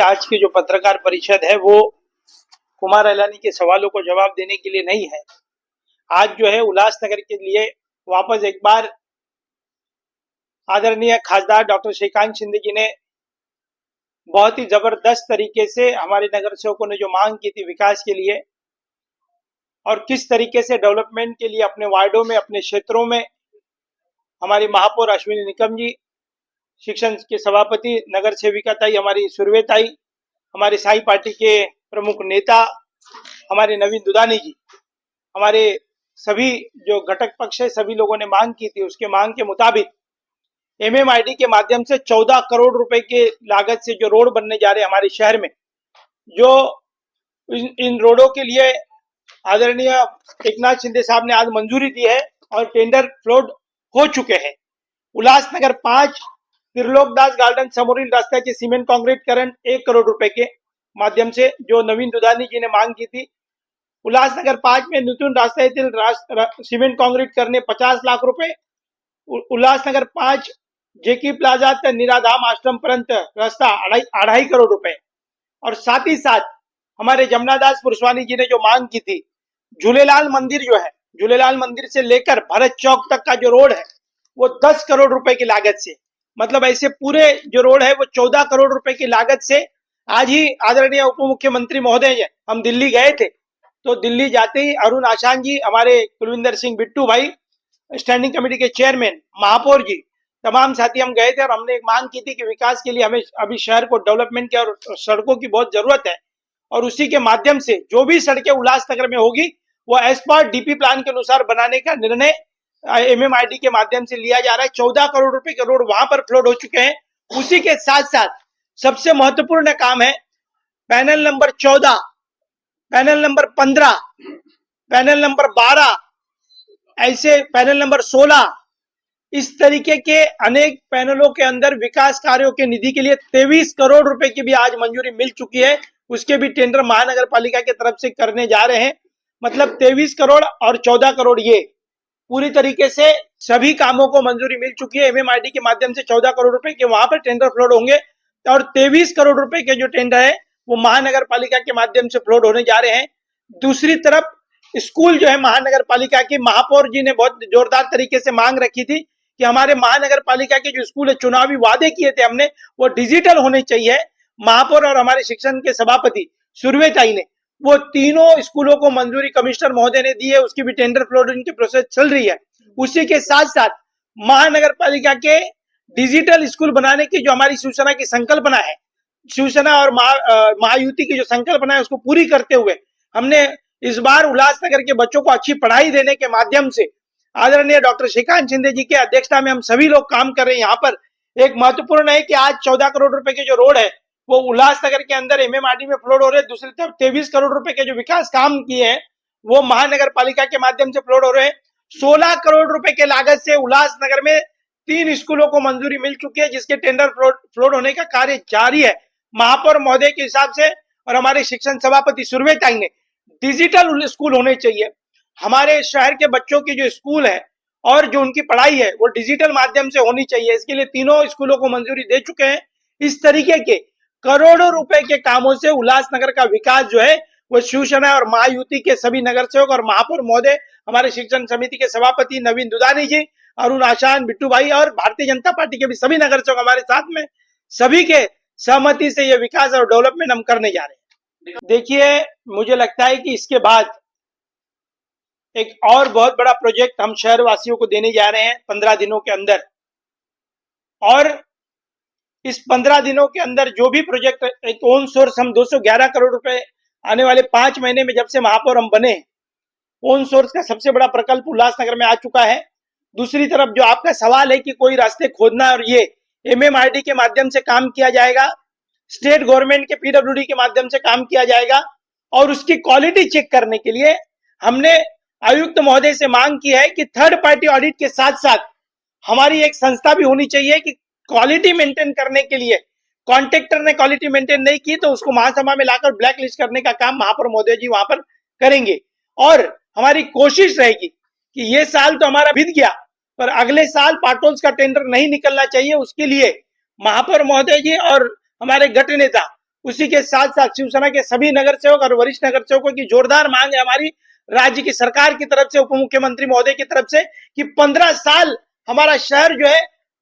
आज की जो पत्रकार परिषद है वो कुमार अलानी के सवालों को जवाब देने के लिए नहीं है। आज जो है उल्लासनगर के लिए वापस एक बार आदरणीय खासदार डॉक्टर श्रीकांत शिंदे जी ने बहुत ही जबरदस्त तरीके से हमारे नगर सेवकों ने जो मांग की थी विकास के लिए और किस तरीके से डेवलपमेंट के लिए अपने वार्डों में, अपने क्षेत्रों में हमारी महापौर अश्विनी निकम जी, शिक्षण के सभापति नगर सेविका ताई हमारी सुरवे ताई, हमारे साई पार्टी के प्रमुख नेता हमारे नवीन दुदानी जी, हमारे सभी जो घटक पक्ष है सभी लोगों ने मांग की थी। उसके मांग के मुताबिक एमएमआईडी के माध्यम से 14 करोड़ रुपए के लागत से जो रोड बनने जा रहे हैं हमारे शहर में, जो इन रोडों के लिए आदरणीय एकनाथ शिंदे साहब ने आज मंजूरी दी है और टेंडर फ्लोट हो चुके हैं। उल्लासनगर 5 त्रिलोकदास गार्डन समोरिल रास्ते के सीमेंट कांक्रीटकरण 1 करोड़ रुपए के माध्यम से जो नवीन दुदानी जी ने मांग की थी। उल्लासनगर 5 में नूतन रास्ता येथील सीमेंट काँक्रीट करणे 50 लाख रुपए। उल्लासनगर 5 जेकी प्लाझा ते निराधाम आश्रम पर्यंत रास्ता 2.5 करोड़ रुपए। और साथ ही साथ हमारे जमनादास पुरस्वानी जी ने जो मांग की थी, झूलेलाल मंदिर जो है, झूलेलाल मंदिर से लेकर भरत चौक तक का जो रोड है वो 10 करोड़ रुपए की लागत से, मतलब ऐसे पूरे जो रोड है वो 14 करोड़ रुपए की लागत से। आज ही आदरणीय उप मुख्यमंत्री महोदय हम दिल्ली गए थे, तो दिल्ली जाते ही अरुण आशान जी, हमारे कुलविंदर सिंह बिट्टू भाई, स्टैंडिंग कमेटी के चेयरमैन, महापौर जी, तमाम साथी हम गए थे और हमने एक मांग की थी कि विकास के लिए हमें अभी शहर को डेवलपमेंट की और सड़कों की बहुत जरूरत है और उसी के माध्यम से जो भी सड़कें उल्लासनगर में होगी वो एज पर डीपी प्लान के अनुसार बनाने का निर्णय एमएमआईडी के माध्यम से लिया जा रहा है। 14 करोड़ रुपए के रोड वहां पर फ्लोट हो चुके हैं। उसी के साथ साथ सबसे महत्वपूर्ण काम है panel number 14, panel number 15, panel number 12, ऐसे पैनल नंबर 16, इस तरीके के अनेक पैनलों के अंदर विकास कार्यों के निधि के लिए 23 करोड़ रुपए की भी आज मंजूरी मिल चुकी है। उसके भी टेंडर महानगर पालिका की तरफ से करने जा रहे हैं। मतलब 23 करोड़ और 14 करोड़ ये पूरी तरीके से सभी कामों को मंजूरी मिल चुकी है। एमएमआईडी के माध्यम से 14 करोड़ रुपए के वहां पर टेंडर फ्लोट होंगे और 23 करोड़ रुपए के जो टेंडर है वो महानगर पालिका के माध्यम से फ्लोट होने जा रहे हैं। दूसरी तरफ स्कूल जो है महानगर पालिका की, महापौर जी ने बहुत जोरदार तरीके से मांग रखी थी कि हमारे महानगर पालिका के जो स्कूल है, चुनावी वादे किए थे हमने, वो डिजिटल होने चाहिए। महापौर और हमारे शिक्षण के सभापति सुरवेताई ने वो तीनों स्कूलों को मंजूरी कमिश्नर महोदय ने दी है। उसकी भी टेंडर फ्लोटिंग की प्रोसेस चल रही है। उसी के साथ साथ महानगर पालिका के डिजिटल स्कूल बनाने की जो हमारी शिवसेना की संकल्पना है, शिवसेना और महायुति की जो संकल्पना है उसको पूरी करते हुए हमने इस बार उल्लासनगर के बच्चों को अच्छी पढ़ाई देने के माध्यम से आदरणीय डॉक्टर श्रीकांत शिंदे जी की अध्यक्षता में हम सभी लोग काम कर रहे हैं। यहाँ पर एक महत्वपूर्ण है कि आज 14 करोड़ रुपए के जो रोड है वो उल्लासनगर के अंदर एमएमआईडी में फ्लोट हो रहे हैं। दूसरी तरफ 23 करोड़ रुपए के जो विकास काम किए हैं वो महानगर पालिका के माध्यम से फ्लोट हो रहे हैं। 16 करोड़ रुपए के लागत से उल्लासनगर में 3 स्कूलों को मंजूरी मिल चुकी है, जिसके टेंडर फ्लोट होने का कार्य जारी है। महापौर महोदय के हिसाब से और हमारे शिक्षण सभापति सुरवेताई ने डिजिटल स्कूल होने चाहिए। हमारे शहर के बच्चों की जो स्कूल है और जो उनकी पढ़ाई है वो डिजिटल माध्यम से होनी चाहिए। इसके लिए तीनों स्कूलों को मंजूरी दे चुके हैं। इस तरीके के करोड़ों रुपए के कामों से उल्लासनगर का विकास जो है वो शिवसेना और महायुति के सभी नगर सेवक और महापौर महोदय, हमारे शिक्षण समिति के सभापति नवीन दुदानी जी, अरुण आशान, बिट्टू भाई और भारतीय जनता पार्टी के भी सभी नगर सेवक हमारे साथ में, सभी के सहमति से ये विकास और डेवलपमेंट हम करने जा रहे हैं। देखिए, मुझे लगता है कि इसके बाद एक और बहुत बड़ा प्रोजेक्ट हम शहर वासियों को देने जा रहे हैं 15 दिनों के अंदर। और इस 15 दिनों के अंदर जो भी प्रोजेक्ट, एक ओन सोर्स हम 211 करोड़ रुपए आने वाले 5 महीने में, जब से महापौर हम बने, ओन सोर्स का सबसे बड़ा प्रकल्प उल्लासनगर में आ चुका है। दूसरी तरफ जो आपका सवाल है कि कोई रास्ते खोदना, और ये एमएमआईडी के माध्यम से काम किया जाएगा, स्टेट गवर्नमेंट के पीडब्ल्यूडी के माध्यम से काम किया जाएगा। और उसकी क्वालिटी चेक करने के लिए हमने आयुक्त महोदय से मांग की है कि थर्ड पार्टी ऑडिट के साथ साथ हमारी एक संस्था भी होनी चाहिए कि क्वालिटी मेंटेन करने के लिए, कॉन्ट्रैक्टर ने क्वालिटी मेंटेन नहीं की तो उसको महासभा में लाकर ब्लैक लिस्ट करने का काम महापौर महोदय जी वहां पर करेंगे। और हमारी कोशिश रहेगी कि ये साल तो हमारा बीत गया, पर अगले साल पाटोल्स का टेंडर नहीं निकलना चाहिए। उसके लिए महापौर महोदय जी और हमारे गट नेता उसी के साथ साथ शिवसेना के सभी नगर सेवक और वरिष्ठ नगर सेवकों की जोरदार मांग है हमारी राज्य की सरकार की तरफ से, उप मुख्यमंत्री महोदय की तरफ से, कि 15 साल हमारा शहर जो है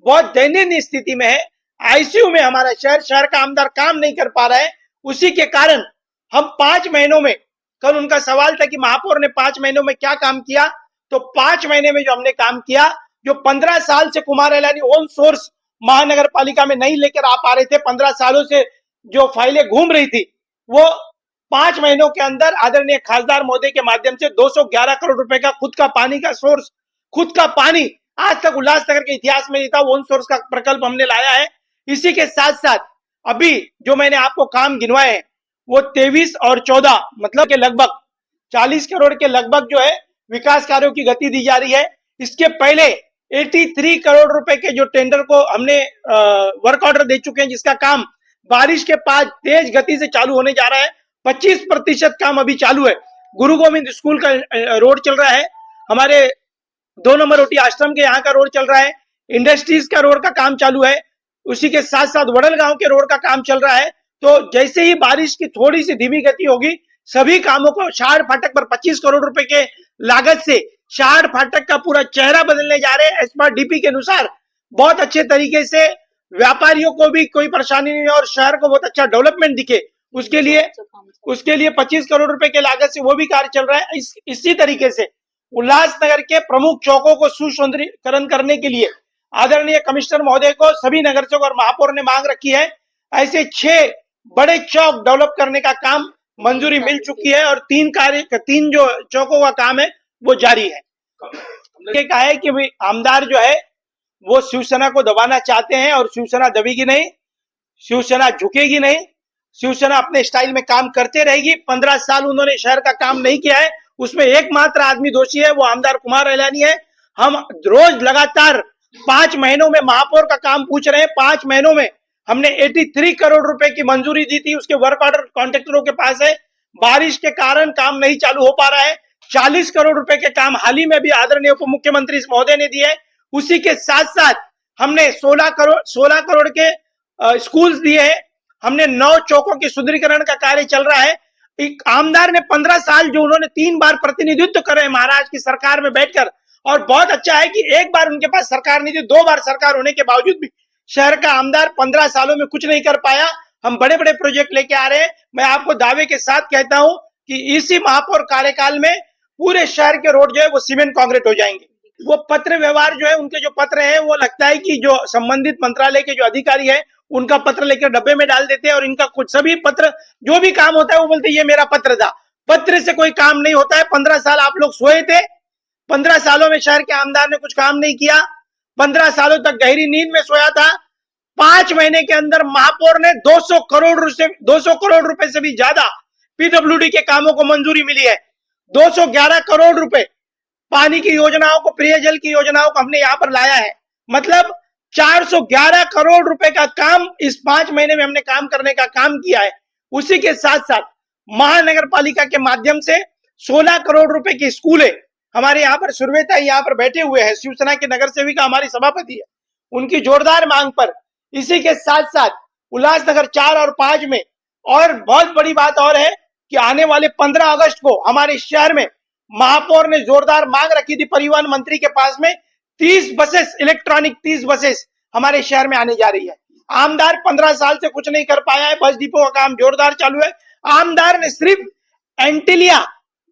बहुत दयनीय स्थिति में है। आईसीयू में हमारा शहर का आमदार काम नहीं कर पा रहा है। उसी के कारण हम 5 महीनों में, कल उनका सवाल था कि महापौर ने 5 महीनों में क्या काम किया, तो 5 महीने में जो हमने काम किया, जो 15 साल से कुमार इलानी ओन सोर्स महानगर पालिका में नहीं लेकर आ पा रहे थे, 15 सालों से जो फाइलें घूम रही थी, वो 5 महीनों के अंदर आदरणीय खासदार महोदय के माध्यम से 211 करोड़ रुपए का खुद का पानी का सोर्स, खुद का पानी आज तक उल्लासनगर के इतिहास में नहीं था, ओन सोर्स का प्रकल्प हमने लाया है। इसी के साथ साथ अभी जो मैंने आपको काम गिनवाए हैं, वो 23 और 14 मतलब के लगभग 40 करोड़ के लगभग जो है विकास कार्यों की गति दी जा रही है। इसके पहले 83 करोड़ रुपए के जो टेंडर को हमने वर्क ऑर्डर दे चुके हैं, जिसका काम बारिश के बाद तेज गति से चालू होने जा रहा है। 25% काम अभी चालू है। गुरु गोविंद स्कूल का रोड चल रहा है, हमारे 2 नंबर ओटी आश्रम के यहाँ का रोड चल रहा है, इंडस्ट्रीज का रोड का काम चालू है, उसी के साथ साथ वडल गांव के रोड का काम चल रहा है। तो जैसे ही बारिश की थोड़ी सी धीमी गति होगी, सभी कामों को शाहड़ फाटक पर 25 करोड़ रुपए के लागत से शाहड़ फाटक का पूरा चेहरा बदलने जा रहे हैं। एसपा डीपी के अनुसार बहुत अच्छे तरीके से व्यापारियों को भी कोई परेशानी नहीं और शहर को बहुत अच्छा डेवलपमेंट दिखे, उसके लिए 25 करोड़ रुपए के लागत से वो भी कार्य चल रहा है। इसी तरीके से उल्लासनगर के प्रमुख चौकों को सुसौंदर्यीकरण करने के लिए आदरणीय कमिश्नर महोदय को सभी नगर सेवक और महापौर ने मांग रखी है। ऐसे 6 बड़े चौक डेवलप करने का काम मंजूरी मिल चुकी है और 3 जो चौकों का काम है वो जारी है। ये कहा है कि आमदार जो है वो शिवसेना को दबाना चाहते हैं और शिवसेना दबेगी नहीं, शिवसेना झुकेगी नहीं, शिवसेना अपने स्टाइल में काम करते रहेगी। 15 साल उन्होंने शहर का काम नहीं किया है, उसमें एकमात्र आदमी दोषी है, वो आमदार कुमार इलानी है। हम रोज लगातार 5 महीनों में महापौर का काम पूछ रहे हैं। 5 महीनों में हमने 83 करोड़ रुपए की मंजूरी दी थी, उसके वर्क ऑर्डर कॉन्ट्रैक्टरों के पास है। बारिश के कारण काम नहीं चालू हो पा रहा है। 40 करोड़ रुपए के काम हाल ही में भी आदरणीय उप मुख्यमंत्री महोदय ने दिए है। उसी के साथ साथ हमने 16 करोड़ के स्कूल्स दिए हैं। हमने 9 चौकों की सुदृढ़ीकरण का कार्य चल रहा है। एक आमदार ने 15 साल जो उन्होंने 3 बार प्रतिनिधित्व करे महाराज की सरकार में बैठकर, और बहुत अच्छा है कि एक बार उनके पास सरकार नहीं थी, 2 बार सरकार होने के बावजूद भी शहर का आमदार 15 सालों में कुछ नहीं कर पाया। हम बड़े बड़े प्रोजेक्ट लेके आ रहे हैं। मैं आपको दावे के साथ कहता हूं कि इसी महापौर कार्यकाल में पूरे शहर के रोड जो है वो सीमेंट कांक्रीट हो जाएंगे। वो पत्र व्यवहार जो है, उनके जो पत्र हैं वो लगता है कि जो संबंधित मंत्रालय के जो अधिकारी है उनका पत्र लेकर डब्बे में डाल देते हैं और इनका कुछ सभी पत्र जो भी काम होता है वो बोलते हैं ये मेरा पत्र था। पत्र से कोई काम नहीं होता है। 15 साल आप लोग सोए थे। 15 सालों में शहर के आमदार ने कुछ काम नहीं किया। 15 सालों तक गहरी नींद में सोया था। 5 महीने के अंदर महापौर ने 200 करोड़ रुपए से भी ज्यादा पीडब्ल्यूडी के कामों को मंजूरी मिली है। 211 करोड़ रुपए पानी की योजनाओं को, पेयजल की योजनाओं को हमने यहां पर लाया है। मतलब 411 करोड़ रुपए का काम इस 5 महीने में हमने काम करने का काम किया है। उसी के साथ साथ महानगर पालिका के माध्यम से 16 करोड़ रुपए की स्कूलें, हमारे यहाँ पर सुरवेता यहाँ पर बैठे हुए हैं, शिवसेना के नगर सेविका हमारी सभापति है, उनकी जोरदार मांग पर। इसी के साथ साथ उल्लासनगर 4 और 5 में और बहुत बड़ी बात और है कि आने वाले 15 अगस्त को हमारे शहर में महापौर ने जोरदार मांग रखी थी परिवहन मंत्री के पास में, 30 बसेस, इलेक्ट्रॉनिक 30 बसेस हमारे शहर में आने जा रही है। आमदार 15 साल से कुछ नहीं कर पाया है। बस डिपो का काम जोरदार चालू है। आमदार ने सिर्फ एंटिलिया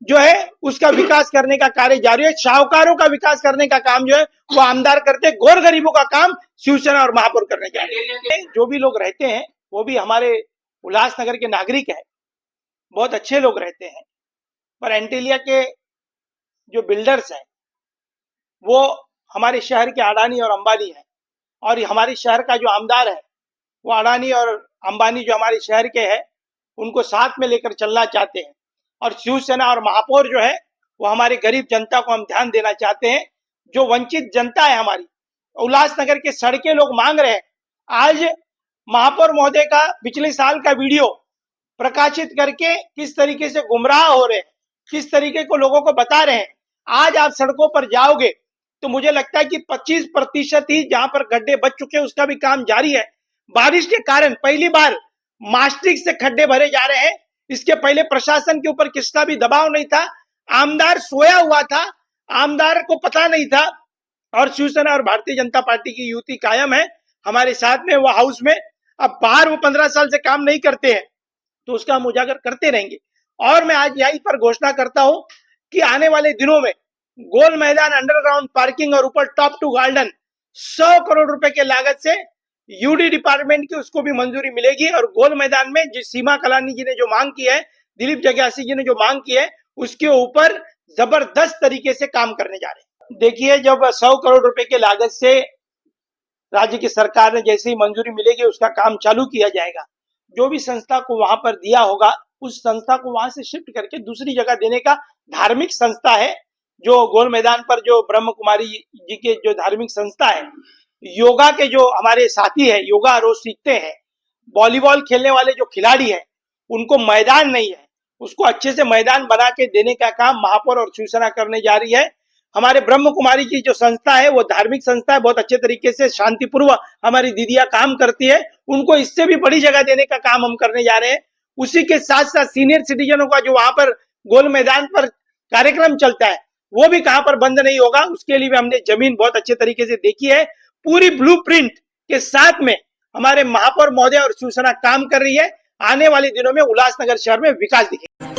जो है उसका विकास करने का कार्य जारी है। शाहूकारों का विकास करने का काम जो है वो आमदार करते, गोर गरीबों का काम शिवसेना और महापौर करने जा रहे हैं। जो भी लोग रहते हैं वो भी हमारे उल्लासनगर के नागरिक है, बहुत अच्छे लोग रहते हैं, पर एंटिलिया के जो बिल्डर्स हैं वो हमारे शहर के अडानी और अंबानी है, और हमारे शहर का जो आमदार है वो अडानी और अंबानी जो हमारे शहर के हैं उनको साथ में लेकर चलना चाहते हैं। और शिवसेना और महापौर जो है वो हमारे गरीब जनता को हम ध्यान देना चाहते हैं। जो वंचित जनता है हमारी, उल्लासनगर के सड़कें लोग मांग रहे हैं। आज महापौर महोदय का पिछले साल का वीडियो प्रकाशित करके किस तरीके से गुमराह हो रहे हैं, किस तरीके को लोगों को बता रहे हैं। आज आप सड़कों पर जाओगे तो मुझे लगता है कि 25% ही जहां पर गड्ढे बच चुके हैं उसका भी काम जारी है। बारिश के कारण पहली बार मास्टिक से खड्डे भरे जा रहे हैं। इसके पहले प्रशासन के ऊपर किसका भी दबाव नहीं था, आमदार सोया हुआ था, आमदार को पता नहीं था। और शिवसेना और भारतीय जनता पार्टी की युति कायम है हमारे साथ में, वो हाउस में। अब बाहर वो 15 साल से काम नहीं करते हैं तो उसका हम उजागर करते रहेंगे। और मैं आज यहीं पर घोषणा करता हूं कि आने वाले दिनों में गोल मैदान, अंडरग्राउंड पार्किंग और ऊपर टॉप टू गार्डन 100 करोड़ रुपए के लागत से यूडी डिपार्टमेंट की उसको भी मंजूरी मिलेगी। और गोल मैदान में जिस सीमा कलानी जी ने जो मांग की है, दिलीप जग्यासी जी ने जो मांग की है, उसके ऊपर जबरदस्त तरीके से काम करने जा रहे हैं। देखिए, जब 100 करोड़ रुपए के लागत से राज्य की सरकार ने जैसे ही मंजूरी मिलेगी उसका काम चालू किया जाएगा। जो भी संस्था को वहां पर दिया होगा उस संस्था को वहां से शिफ्ट करके दूसरी जगह देने का, धार्मिक संस्था है जो गोल मैदान पर जो ब्रह्म कुमारी जी के जो धार्मिक संस्था है, योगा के जो हमारे साथी है, योगा रोज सीखते हैं, वॉलीबॉल खेलने वाले जो खिलाड़ी है उनको मैदान नहीं है, उसको अच्छे से मैदान बना के देने का काम महापौर और शिवसेना करने जा रही है। हमारे ब्रह्म कुमारी की जो संस्था है वो धार्मिक संस्था है, बहुत अच्छे तरीके से शांतिपूर्व हमारी दीदियां काम करती है, उनको इससे भी बड़ी जगह देने का काम हम करने जा रहे हैं। उसी के साथ साथ सीनियर सिटीजनों का जो वहां पर गोल मैदान पर कार्यक्रम चलता है वो भी कहां पर बंद नहीं होगा, उसके लिए भी हमने जमीन बहुत अच्छे तरीके से देखी है। पूरी ब्लूप्रिंट के साथ में हमारे महापौर महोदय और शिवसेना काम कर रही है। आने वाले दिनों में उल्लासनगर शहर में विकास दिखेगा।